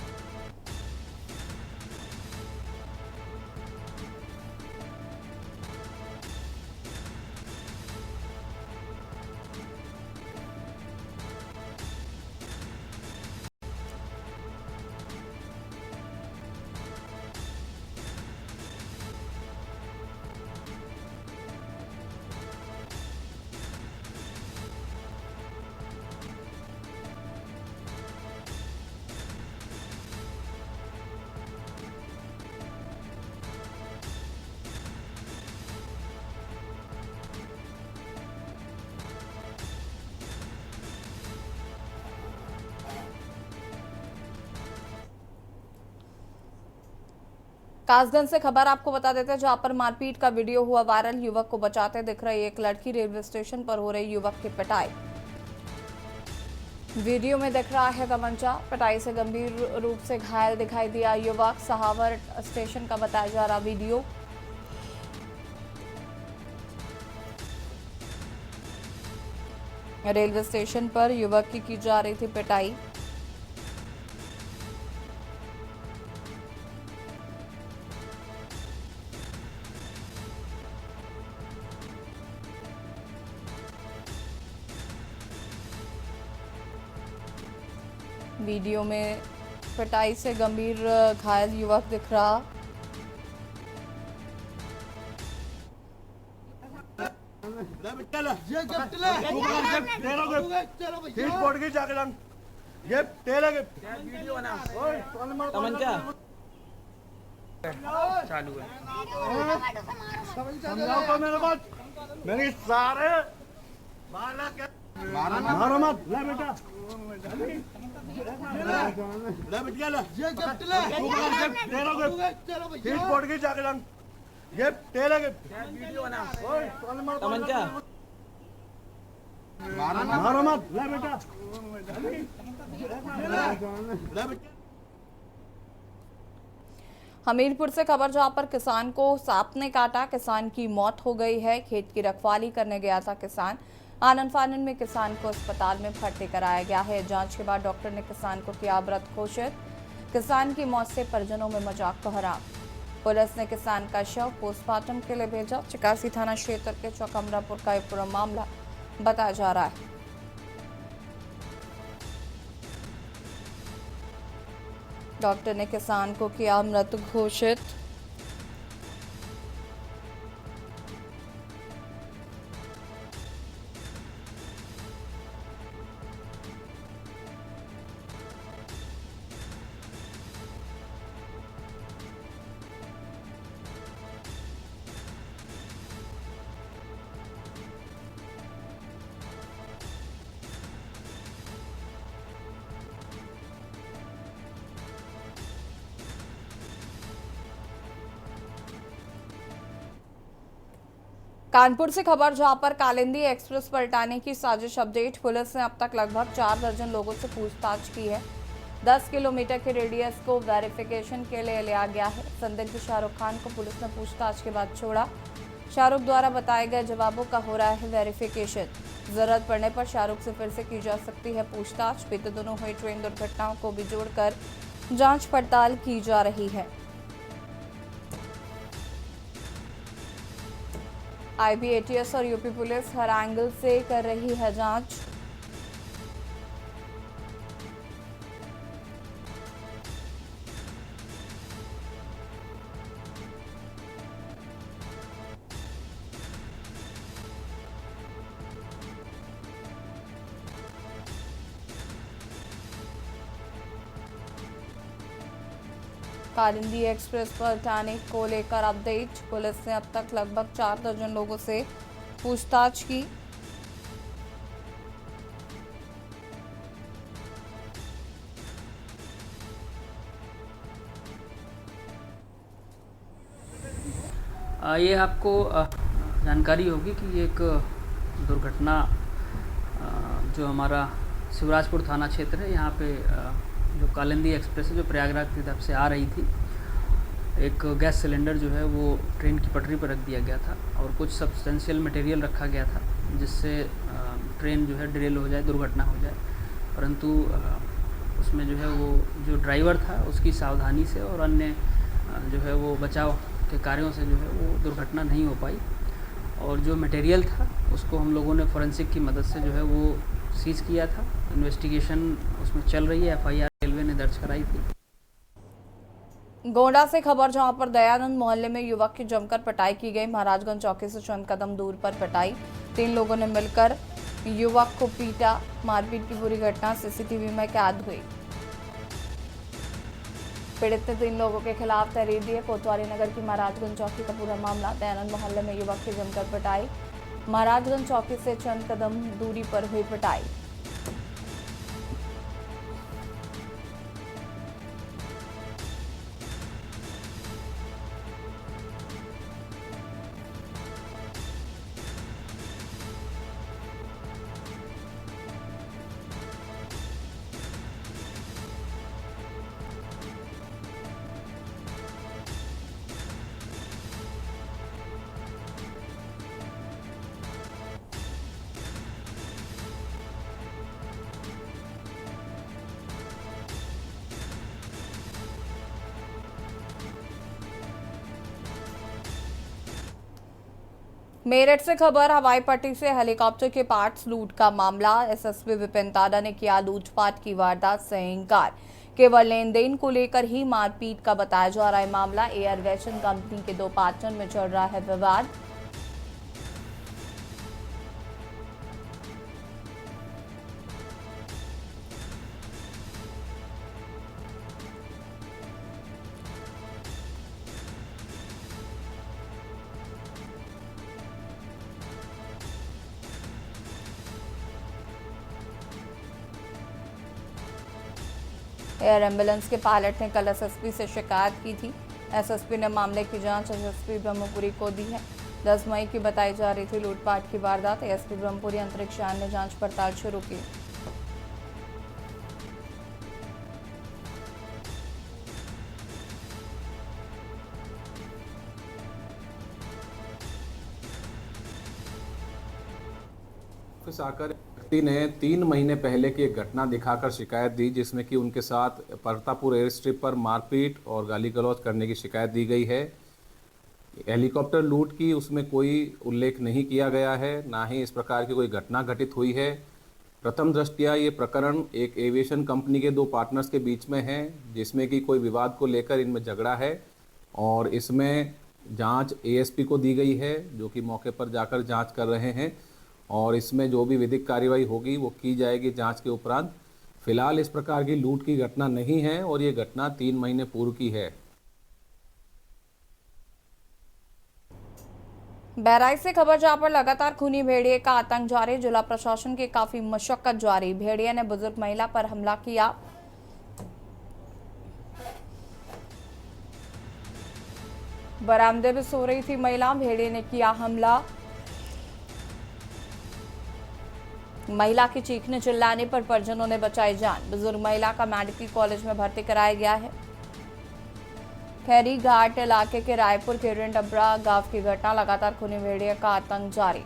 S15: कासगंज से खबर आपको बता देते हैं, जहां पर मारपीट का वीडियो हुआ वायरल। युवक को बचाते दिख रही एक लड़की, रेलवे स्टेशन पर हो रही युवक की पिटाई। वीडियो में दिख रहा है तमंचा। पिटाई से गंभीर रूप से घायल दिखाई दिया युवक। सहावर स्टेशन का बताया जा रहा वीडियो। रेलवे स्टेशन पर युवक की जा रही थी पिटाई। वीडियो में पिटाई से गंभीर घायल युवक दिख रहा।
S16: चालू है।
S3: मेरे सारे मारो मत ले बेटा ले बेटिया ले ये पड़ गई जाके लंग ये तेरे के वीडियो बना तमंचा मारो मत ले बेटा ले बेटा।
S15: हमीरपुर से खबर जहां पर किसान को सांप ने काटा, किसान की मौत हो गई है। खेत की रखवाली करने गया था किसान, आनन फानन में किसान को अस्पताल में भर्ती कराया गया है। जांच के बाद डॉक्टर ने किसान को किया मृत घोषित। किसान की मौत से परिजनों में मचा कोहराम। पुलिस ने किसान का शव पोस्टमार्टम के लिए भेजा। चिकासी थाना क्षेत्र के चौकमरापुर का यह पूरा मामला बताया जा रहा है। डॉक्टर ने किसान को किया मृत घोषित। कानपुर से खबर जहां पर कालिंदी एक्सप्रेस पलटाने की साजिश अपडेट। पुलिस ने अब तक लगभग 4 दर्जन लोगों से पूछताछ की है। 10 किलोमीटर के रेडियस को वेरिफिकेशन के लिए लिया गया है। संदिग्ध शाहरुख खान को पुलिस ने पूछताछ के बाद छोड़ा। शाहरुख द्वारा बताए गए जवाबों का हो रहा है वेरिफिकेशन। जरूरत पड़ने पर शाहरुख से फिर से की जा सकती है पूछताछ। बीते दिनों हुई ट्रेन दुर्घटनाओं को भी जोड़कर जांच पड़ताल की जा रही है। IBATS और यूपी पुलिस हर एंगल से कर रही है जांच। कालिंदी एक्सप्रेस पर ठाणे को लेकर अपडेट। पुलिस ने अब तक लगभग 4 दर्जन लोगों से पूछताछ की।
S16: ये आपको जानकारी होगी कि एक दुर्घटना जो हमारा शिवराजपुर थाना क्षेत्र है, यहाँ पे जो कालिंदी एक्सप्रेस है जो प्रयागराज की तरफ से आ रही थी, एक गैस सिलेंडर जो है वो ट्रेन की पटरी पर रख दिया गया था और कुछ सब्सटेंशियल मटेरियल रखा गया था जिससे ट्रेन जो है डिरेल हो जाए, दुर्घटना हो जाए। परंतु उसमें जो है वो जो ड्राइवर था उसकी सावधानी से और अन्य जो है वो बचाव के कार्यों से जो है वो दुर्घटना नहीं हो पाई। और जो मटेरियल था उसको हम लोगों ने फोरेंसिक की मदद से जो है वो सीज किया था। इन्वेस्टिगेशन उसमें चल रही है, FIR रेलवे ने दर्ज कराई थी।
S15: गोंडा से खबर जहां पर दयानंद मोहल्ले में युवक की जमकर पिटाई की गई। महाराजगंज चौकी से चंद कदम दूर पर पिटाई। 3 लोगों ने मिलकर युवक को पीटा। मारपीट की पूरी घटना CCTV में कैद हुई। पीड़ित ने 3 लोगों के खिलाफ तहरीर दी है। कोतवाली नगर की महाराजगंज चौकी का पूरा मामला। दयानंद मोहल्ले में युवक की जमकर पिटाई। महाराजगंज चौकी से चंद कदम दूरी पर हुई पिटाई। मेरठ से खबर, हवाई पट्टी से हेलीकॉप्टर के पार्ट्स लूट का मामला। एसएसपी विपिन ताड़ा ने किया लूटपाट की वारदात से इंकार। केवल लेन देन को लेकर ही मारपीट का बताया जा रहा है मामला। एयरवेशन कंपनी के 2 पार्टनर में चल रहा है विवाद। एयर एम्बुलेंस के पायलट ने कल एसएसपी से शिकायत की थी। एसएसपी ने मामले की जांच एसएसपी ब्रह्मपुरी को दी है। 10 मई की बताई जा रही थी लूटपाट की वारदात। एसपी ब्रह्मपुरी अंतरिक्ष यान ने जांच पड़ताल शुरू की।
S17: ऑफिस आकर व्यक्ति ने 3 महीने पहले की एक घटना दिखाकर शिकायत दी, जिसमें कि उनके साथ परतापुर एयर स्ट्रिप पर मारपीट और गाली गलौज करने की शिकायत दी गई है। हेलीकॉप्टर लूट की उसमें कोई उल्लेख नहीं किया गया है, ना ही इस प्रकार की कोई घटना घटित हुई है। प्रथम दृष्टया ये प्रकरण एक एविएशन कंपनी के 2 पार्टनर्स के बीच में है, जिसमें कि कोई विवाद को लेकर इनमें झगड़ा है और इसमें जांच एएसपी को दी गई है, जो कि मौके पर जाकर जांच कर रहे हैं और इसमें जो भी विधिक कार्रवाई होगी वो की जाएगी जांच के उपरांत। फिलहाल इस प्रकार की लूट की घटना नहीं है और ये घटना 3 महीने पूर्व की है।
S15: बहराइच से खबर, जहां पर लगातार खूनी भेड़िए का आतंक जारी। जिला प्रशासन की काफी मशक्कत जारी। भेड़िए ने बुजुर्ग महिला पर हमला किया। बरामदे में सो रही थी महिला, भेड़िए ने किया हमला। महिला के चीखने चिल्लाने पर परिजनों ने बचाई जान। बुजुर्ग महिला का मेडिकल कॉलेज में भर्ती कराया गया है। खैरी घाट इलाके के रायपुर के रिंडबरा गांव की घटना, लगातार खूनी भेड़िए का आतंक जारी।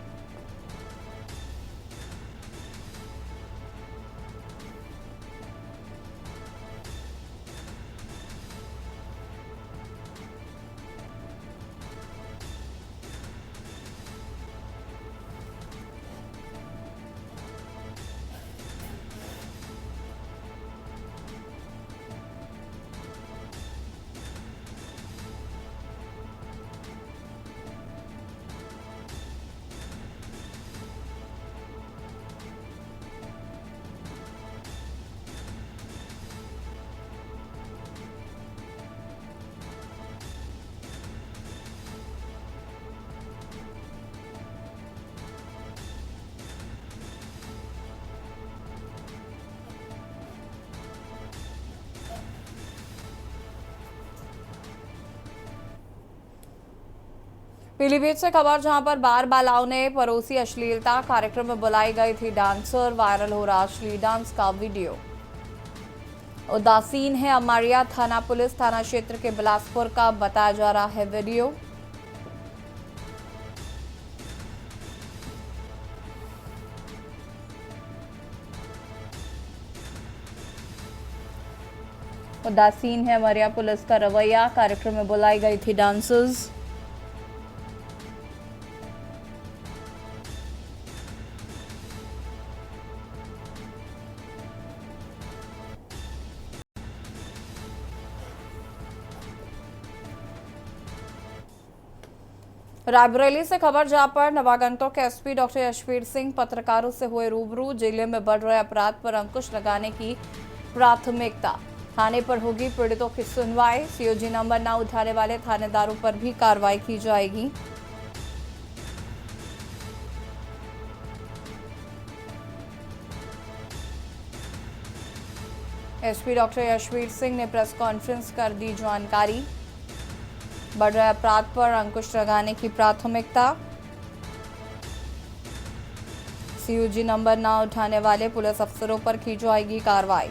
S15: पीलीभीत से खबर, जहां पर बार बालाओं ने परोसी अश्लीलता। कार्यक्रम में बुलाई गई थी डांसर। वायरल हो रहा अश्लील डांस का वीडियो। उदासीन है अमारिया थाना पुलिस। थाना क्षेत्र के बिलासपुर का बताया जा रहा है वीडियो। उदासीन है अमारिया पुलिस का रवैया। कार्यक्रम में बुलाई गई थी डांसर्स। रायबरेली से खबर, जहां पर नवागंतुक के एसपी डॉक्टर यशवीर सिंह पत्रकारों से हुए रूबरू। जिले में बढ़ रहे अपराध पर अंकुश लगाने की प्राथमिकता। थाने पर होगी पीड़ितों की सुनवाई। सीओजी नंबर न उठाने वाले थानेदारों पर भी कार्रवाई की जाएगी। एसपी डॉक्टर यशवीर सिंह ने प्रेस कॉन्फ्रेंस कर दी जानकारी। बढ़ रहे अपराध पर अंकुश लगाने की प्राथमिकता। सीओजी नंबर न उठाने वाले पुलिस अफसरों पर की जाएगी कार्रवाई।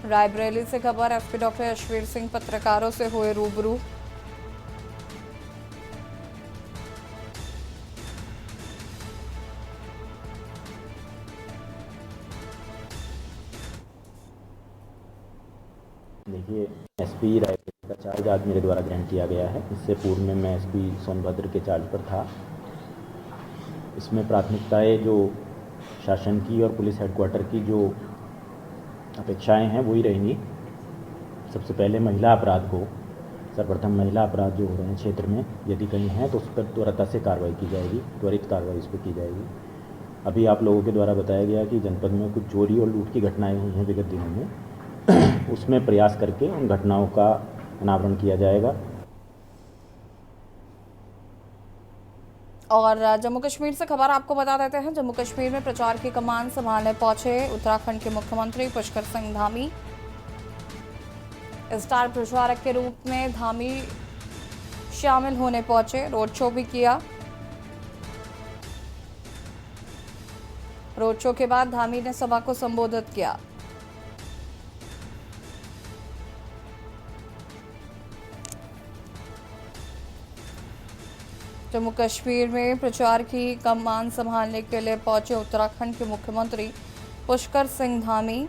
S15: रायबरेली से खबर, एसपी डॉक्टर यशवीर सिंह पत्रकारों से हुए रूबरू।
S18: देखिए, एसपी रायपुर का चार्ज आज मेरे द्वारा ग्रहण किया गया है। इससे पूर्व में मैं एसपी सोनभद्र के चार्ज पर था। इसमें प्राथमिकताएं जो शासन की और पुलिस हेडक्वार्टर की जो अपेक्षाएं हैं वही रहेंगी। सबसे पहले महिला अपराध को, सर्वप्रथम महिला अपराध जो हो रहे हैं क्षेत्र में यदि कहीं हैं तो उस पर त्वरित से कार्रवाई की जाएगी, त्वरित कार्रवाई इस पर की जाएगी। अभी आप लोगों के द्वारा बताया गया कि जनपद में कुछ चोरी और लूट की घटनाएं हुई हैं विगत दिनों में, उसमें प्रयास करके उन घटनाओं का अनावरण किया जाएगा।
S15: और जम्मू कश्मीर से खबर आपको बता देते हैं। जम्मू कश्मीर में प्रचार की कमान संभालने पहुंचे उत्तराखंड के मुख्यमंत्री पुष्कर सिंह धामी। स्टार प्रचारक के रूप में धामी शामिल होने पहुंचे, रोड शो भी किया। रोड शो के बाद धामी ने सभा को संबोधित किया। जम्मू कश्मीर में प्रचार की कमान संभालने के लिए पहुंचे उत्तराखंड के मुख्यमंत्री पुष्कर सिंह धामी।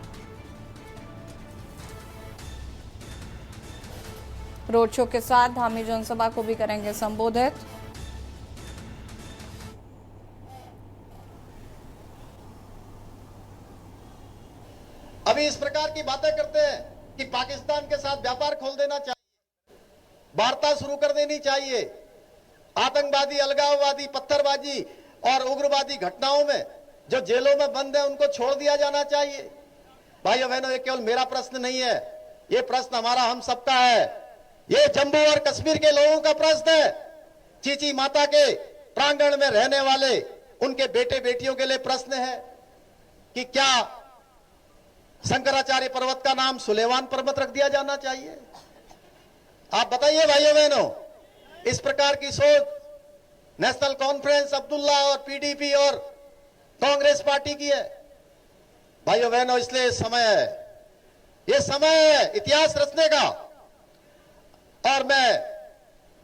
S15: रोड शो के साथ धामी जनसभा को भी करेंगे संबोधित।
S19: अभी इस प्रकार की बातें करते हैं कि पाकिस्तान के साथ व्यापार खोल देना चाहिए, वार्ता शुरू कर देनी चाहिए। आतंकवादी, अलगाववादी, पत्थरबाजी और उग्रवादी घटनाओं में जो जेलों में बंद है उनको छोड़ दिया जाना चाहिए। भाइयों बहनों, ये केवल मेरा प्रश्न नहीं है, ये प्रश्न हमारा हम सबका है। ये जम्मू और कश्मीर के लोगों का प्रश्न है। चीची माता के प्रांगण में रहने वाले उनके बेटे बेटियों के लिए प्रश्न है कि क्या शंकराचार्य पर्वत का नाम सुलेमान पर्वत रख दिया जाना चाहिए? आप बताइए भाइयों बहनों, इस प्रकार की सोच नेशनल कॉन्फ्रेंस, अब्दुल्ला और पीडीपी और कांग्रेस पार्टी की है। भाइयों बहनों, इसलिए समय है, ये समय है इतिहास रचने का। और मैं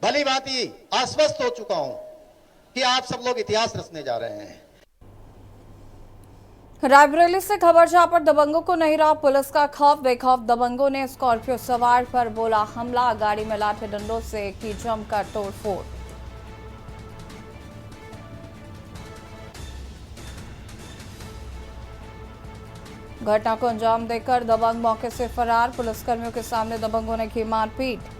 S19: भली भांति आश्वस्त हो चुका हूं कि आप सब लोग इतिहास रचने जा रहे हैं।
S15: रायबरेली से खबर, जहां पर दबंगों को नहीं रहा पुलिस का खौफ। बेखौफ दबंगों ने स्कॉर्पियो सवार पर बोला हमला, गाड़ी में लाठे डंडों से की जमकर तोड़फोड़। घटना को अंजाम देकर दबंग मौके से फरार। पुलिसकर्मियों के सामने दबंगों ने की मारपीट।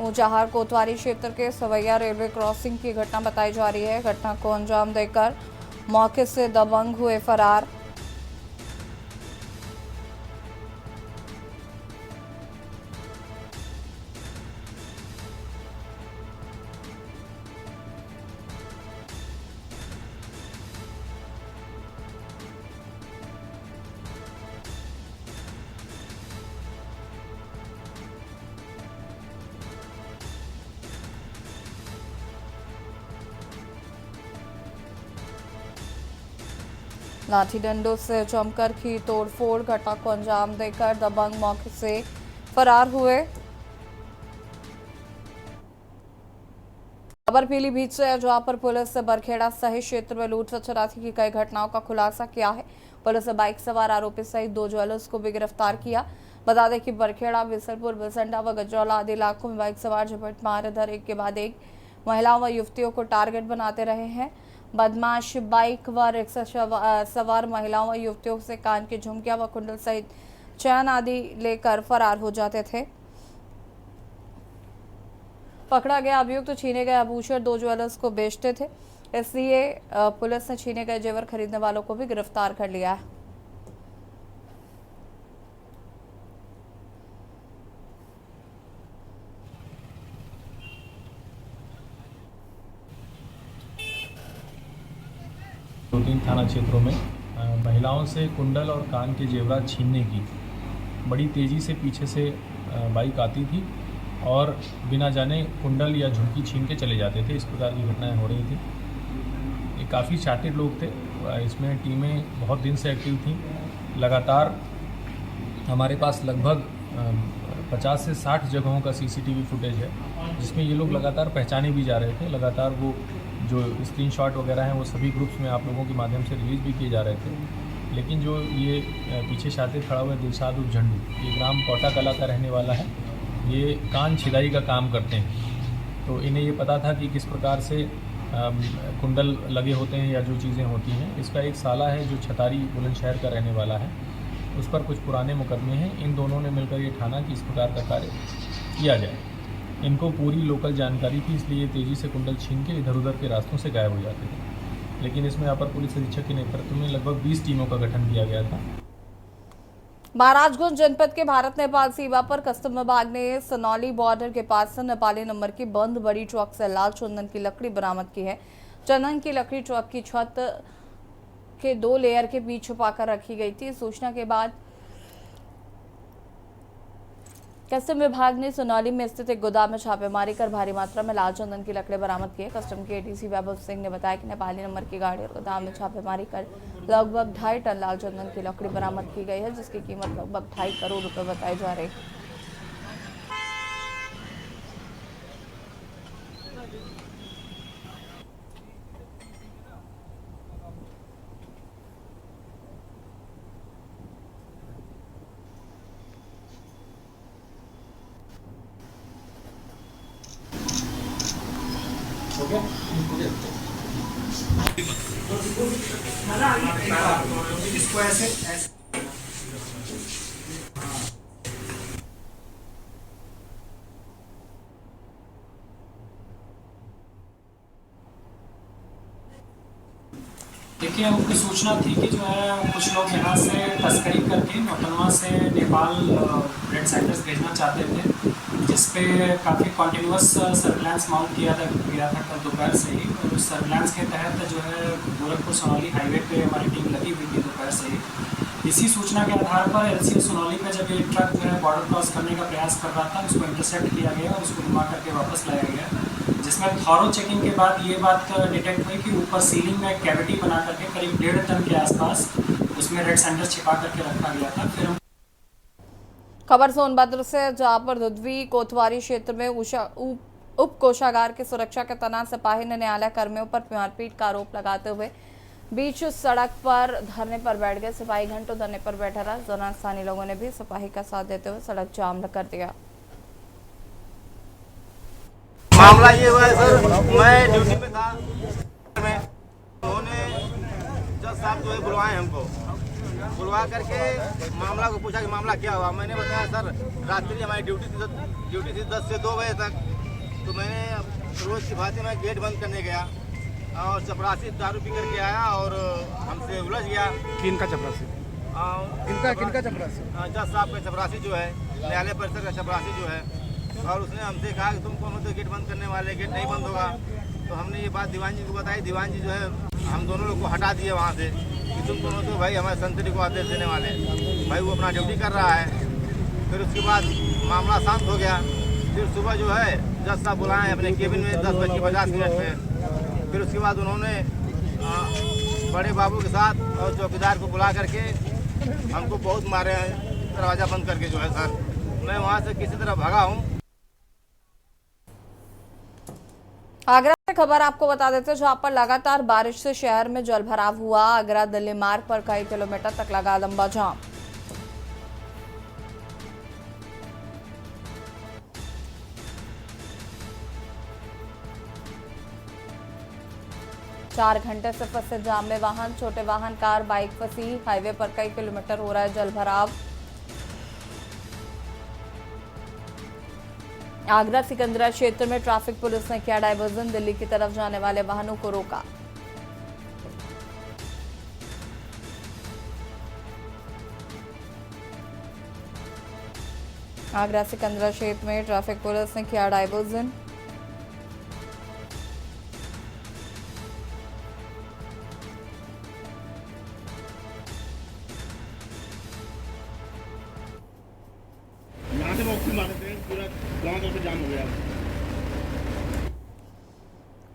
S15: ऊंचाहार कोतवाली क्षेत्र के सवैया रेलवे क्रॉसिंग की घटना बताई जा रही है। घटना को अंजाम देकर मौके से दबंग हुए फरार। लाठी डंडों से जमकर की तोड़फोड़। घटना को अंजाम देकर दबंग मौके से फरार हुए। खबर पीलीभीत से है, जहां पर पुलिस ने बरखेड़ा सहित क्षेत्र में लूट व चुरासी की कई घटनाओं का खुलासा किया है। पुलिस ने बाइक सवार आरोपी सहित 2 ज्वेलर्स को भी गिरफ्तार किया। बता दें कि बरखेड़ा, बिसलपुर, बिलसंडा व गजरौला आदि इलाकों में बाइक सवार झपट मार इधर एक के बाद एक महिलाओं व युवतियों को टारगेट बनाते रहे हैं। बदमाश बाइक व रिक्शा सवार महिलाओं व युवतियों से कान की झुमकियां व कुंडल सहित चैन आदि लेकर फरार हो जाते थे। पकड़ा गया अभियुक्त छीने गए आभूषण 2 ज्वेलर्स को बेचते थे, इसलिए पुलिस ने छीने गए जेवर खरीदने वालों को भी गिरफ्तार कर लिया है।
S20: दो 3 थाना क्षेत्रों में महिलाओं से कुंडल और कान के जेवरात छीनने की बड़ी तेज़ी से पीछे से बाइक आती थी और बिना जाने कुंडल या झुमकी छीन के चले जाते थे। इस प्रकार की घटनाएं हो रही थी। ये काफ़ी चार्टेड लोग थे। इसमें टीमें बहुत दिन से एक्टिव थी। लगातार हमारे पास लगभग 50 से 60 जगहों का CCTV फुटेज है, जिसमें ये लोग लगातार पहचाने भी जा रहे थे। लगातार वो जो स्क्रीनशॉट वगैरह हैं वो सभी ग्रुप्स में आप लोगों के माध्यम से रिलीज़ भी किए जा रहे थे। लेकिन जो ये पीछे शातिर खड़ा हुआ दिलशाद उर्फ झंडू, ये ग्राम कोटा कला का रहने वाला है। ये कान छिदाई का काम करते हैं, तो इन्हें ये पता था कि किस प्रकार से कुंडल लगे होते हैं या जो चीज़ें होती हैं। इसका एक साला है जो छतारी बुलंदशहर का रहने वाला है, उस पर कुछ पुराने मुकदमे हैं। इन दोनों ने मिलकर ये ठाना कि इस प्रकार का कार्य किया जाए। इनको पूरी लोकल जानकारी थी, इसलिए तेज़ी से कुंडल छीन के इधर उधर के रास्तों से गायब हो जाते थे। लेकिन इसमें अपर पुलिस अधीक्षक के नेतृत्व में लगभग 20 टीमों का गठन किया गया था।
S15: महाराजगंज जनपद के भारत नेपाल सीमा पर कस्टम विभाग ने सनौली बॉर्डर के पास से नेपाली नंबर की बंद बड़ी ट्रक से लाल चंदन की लकड़ी बरामद की है। चंदन की लकड़ी ट्रक की छत के 2 लेयर के बीच छुपाकर रखी गई थी। सूचना के बाद कस्टम विभाग ने सोनाली में स्थित एक गोदाम में छापेमारी कर भारी मात्रा में लाल चंदन की लकड़ी बरामद की है। कस्टम के ADC वैभव सिंह ने बताया कि नेपाली नंबर की गाड़ी और गोदाम में छापेमारी कर लगभग 2.5 टन लाल चंदन की लकड़ी बरामद की गई है, जिसकी कीमत लगभग 2.5 करोड़ रुपए बताई जा रही है।
S21: इसको ऐसे देखिए, उनकी सूचना थी कि जो है कुछ लोग यहाँ से तस्करी करके नौतनवा से नेपाल रेड साइटर्स भेजना चाहते थे, जिसपे काफ़ी कॉन्टिन्यूस सर्विलांस माउंट किया गया था कल दोपहर से ही। और उस सर्विलांस के तहत जो है गोरखपुर सोनौली हाईवे पे हमारी टीम लगी हुई थी दोपहर से ही। इसी सूचना के आधार पर LCA सोनौली पे जब ये ट्रक जो है बॉर्डर क्रॉस करने का प्रयास कर रहा था, उसको इंटरसेप्ट किया गया और उसको घुमा करके वापस लाया गया, जिसमें थॉरो चेकिंग के बाद ये बात डिटेक्ट हुई कि ऊपर सीलिंग में एक कैविटी बना करके करीब 1.5 टन के आसपास उसमें रेड सैंडर्स छिपा करके रखा गया था। फिर
S15: खबर सोनभद्र से, जहां पर दुधवी कोतवाली क्षेत्र में उप कोषागार की सुरक्षा के तैनात सिपाही ने न्यायालय कर्मियों पर मारपीट का आरोप लगाते हुए बीच सड़क पर धरने पर बैठ गए। सिपाही घंटों धरने पर बैठा रहा। दौरान स्थानीय लोगों ने भी सिपाही का साथ देते हुए सड़क जाम कर दिया।
S22: मामला ये हुआ है सर, मैं ड्यूटी में था, उन्होंने जज साहब जो है बुलवाए हमको, बुलवा करके मामला को पूछा कि मामला क्या हुआ। मैंने बताया सर रात्रि हमारी ड्यूटी थी 10 से 2 बजे तक, तो मैंने रोज की भांति मैं गेट बंद करने गया और चपरासी दारू पी करके आया और हमसे उलझ गया।
S12: किनका चपरासी? किनका चपरासी?
S22: जज साहब का चपरासी जो है, न्यायालय परिसर का चपरासी जो है, और उसने हमसे कहा कि तुम कौन होते गेट बंद करने वाले, गेट नहीं बंद होगा। तो हमने ये बात दीवान जी को बताई। दीवान जी जो है हम दोनों लोग को हटा दिए वहाँ से कि तुम दोनों तो भाई हमारे संतरी को आदेश देने वाले, भाई वो अपना ड्यूटी कर रहा है। फिर उसके बाद मामला शांत हो गया। फिर सुबह जो है जज साहब बुलाए अपने केबिन में 10:50 पे। फिर उसके बाद उन्होंने बड़े बाबू के साथ और चौकीदार को बुला करके हमको बहुत मारे हैं, दरवाज़ा बंद करके जो है सर। मैं वहाँ से किसी तरह भागा हूँ।
S15: आगरा से खबर आपको बता देते हैं, जहां पर लगातार बारिश से शहर में जलभराव हुआ। आगरा दिल्ली मार्ग पर कई किलोमीटर तक लगा लंबा जाम। चार घंटे से फंसे जाम में वाहन, छोटे वाहन, कार, बाइक फंसी। हाईवे पर कई किलोमीटर हो रहा है जलभराव। आगरा सिकंदरा क्षेत्र में ट्रैफिक पुलिस ने किया डायवर्जन, दिल्ली की तरफ जाने वाले वाहनों को रोका। आगरा सिकंदरा क्षेत्र में ट्रैफिक पुलिस ने किया डायवर्जन।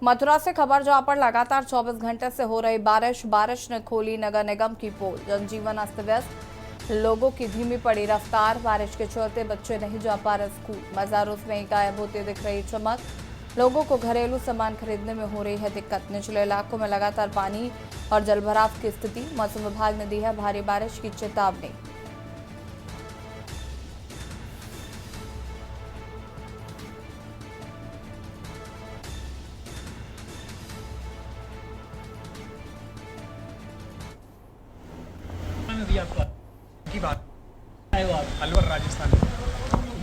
S15: मथुरा से खबर, जहां पर लगातार 24 घंटे से हो रही बारिश ने खोली नगर निगम की पोल। जनजीवन अस्त व्यस्त। लोगों की धीमी पड़ी रफ्तार, बारिश के चलते बच्चे नहीं जा पा रहे स्कूल। बाजारों में गायब होते दिख रही चमक, लोगों को घरेलू सामान खरीदने में हो रही है दिक्कत। निचले इलाकों में लगातार पानी और जलभराव की स्थिति, मौसम विभाग ने दी है भारी बारिश की चेतावनी।
S4: भी आपका की बात अलवर राजस्थान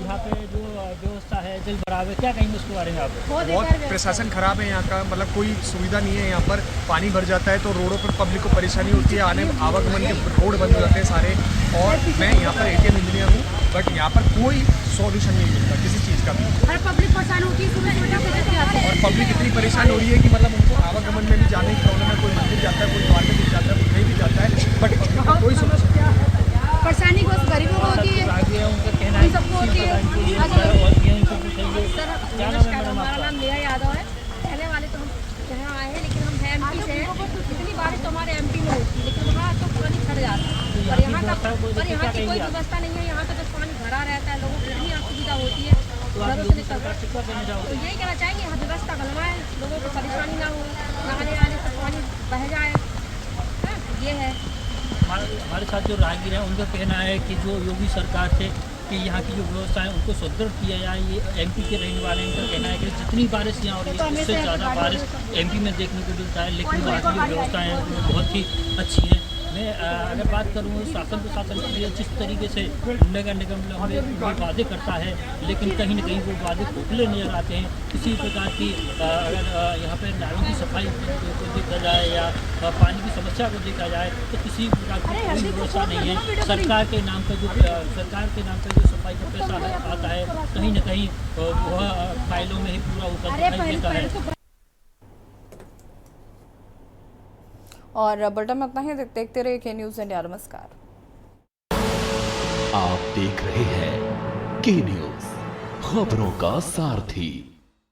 S4: यहाँ पे जो व्यवस्था है जल भराव है, क्या कहेंगे उसके बारे में आप?
S12: बहुत प्रशासन खराब है यहाँ का, मतलब कोई सुविधा नहीं है। यहाँ पर पानी भर जाता है तो रोडों पर पब्लिक को परेशानी होती है, आने आवागमन के रोड बंद हो जाते हैं सारे। और मैं यहाँ पर ATM इंजीनियर हूँ, बट यहाँ पर कोई सॉल्यूशन नहीं मिलता किसी चीज़ का भी।
S6: पब्लिक परेशान होती है
S12: और पब्लिक इतनी परेशान हो रही है कि मतलब उनको आवागमन में भी जाने की प्रॉब्लम है। कोई मंदिर जाता है, कोई मार्केट भी जाता है, कोई कहीं भी जाता है, बट पब्लिक का कोई सोल्यूशन।
S6: परेशानी बस गरीबों को होती है, उन सबको होती है। नमस्कार, हमारा नाम नेहा यादव है। पहले वाले तो हम यहाँ आए हैं, लेकिन हम MP से हैं। इतनी बारिश तो हमारे MP में होती है, लेकिन वहाँ तो पानी खड़ जाता है। और यहाँ की कोई व्यवस्था नहीं है। यहाँ तो जब पानी भरा रहता है, लोगों को कितनी असुविधा होती है घरों से निकलकर। तो यही कहना चाहेंगे, यहाँ व्यवस्था बनवाएं, लोगों को परेशानी ना हो, नहाने आने से पानी बह जाए। ये है
S4: हमारे साथ जो राहगीर हैं उनका कहना है कि जो योगी सरकार से कि यहाँ की जो व्यवस्था है उनको सुदृढ़ किया जाए। ये MP के रहने वाले हैं, उनका कहना है कि जितनी बारिश यहाँ हो रही है उससे ज़्यादा बारिश MP में देखने को मिलता है, लेकिन वहाँ की जो व्यवस्था है वो बहुत ही अच्छी है। मैं अगर बात करूँ शासन प्रशासन के लिए, जिस तरीके से नगर निगम हमें वादे करता है, लेकिन कहीं न कहीं वो वादे खोखले नजर आते हैं। किसी प्रकार की अगर यहाँ पर नालों की सफाई को देखा जाए या पानी की समस्या को देखा जाए तो किसी प्रकार की कोई व्यवस्था नहीं है। सरकार के नाम पर जो सफाई का पैसा आता है, कहीं न कहीं वह फाइलों में ही पूरा ऊपर दिखाई देता है।
S15: और बुलेटिन में इतना ही, देखते रहिए के न्यूज़ इंडिया। नमस्कार।
S1: आप देख रहे हैं के न्यूज़, खबरों का सारथी।